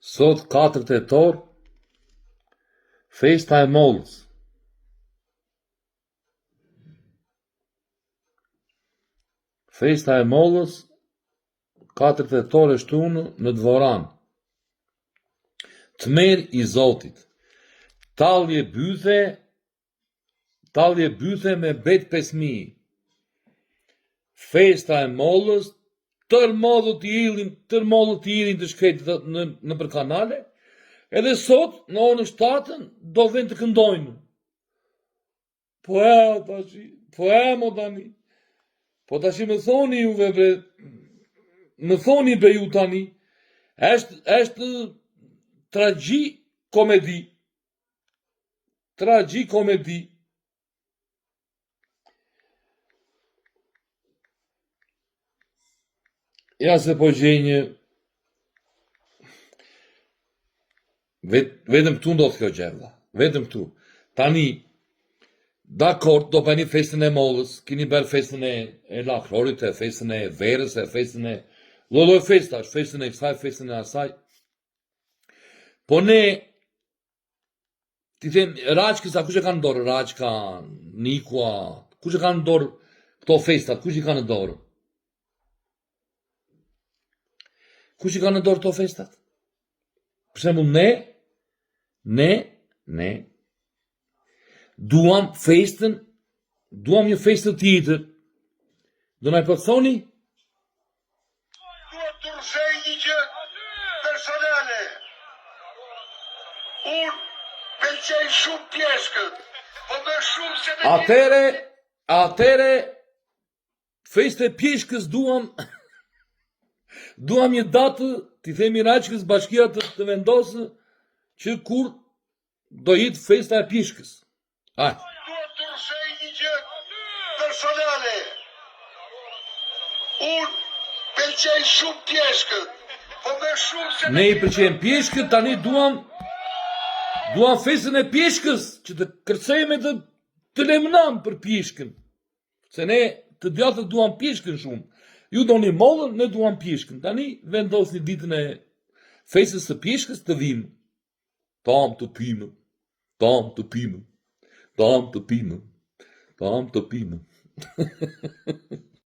Sot 4 tetor, festa e mollës. Festa e mollës, 4 tetor e shtunë në Dvoran. Tmer i Zotit. Talje bythe me bet 5.000. Festa e mollës, tërmollët i ilin të shkretit në për kanale, edhe sot, në orën 7, do vend të këndojnë. Po mo tani, po tashi më thoni juve bre, më thoni bre ju tani, është tragjikomedi. Ja se po gjenjë, vetëm këtu ndodh kjo gjella, vetëm këtu. Tani, dakord, do bëni festën e mollës, keni bërë festën e lakrorit, festën e verës, festën e lloj festash, festën e kësaj, festën e asaj. Po ne, ti them, Raçkës, kush e ka në dorë? Raçka, Nikua, kush e ka në dorë këto festat, kush i ka në dorë? Kush i ka në dorë këto festat? Për shembull, ne duam një festë tjetër. Do na po thoni? Duam të rrshej një gjë personale. Unë pëlqej shumë pjeshkët, po më shumë se me... Atere, festë e pjeshkës duam një datë, ti themi Raçkës, bashkia të vendosë që kur do jetë festa e pjeshkës. Duam të rrshej një gjë personale. Unë pëlqej shumë pjeshkët, po më shumë se... Ne i pëlqejmë pjeshkët, tani duam festën e pjeshkës, që të kërcejme të lemnam për pjeshkën. Se ne të djatët duam pjeshkën shumë. Ju doni mollën, ne duam pjeshkën. Tani vendosni ditën e festës së pjeshkës të vimë. Tam të pimë.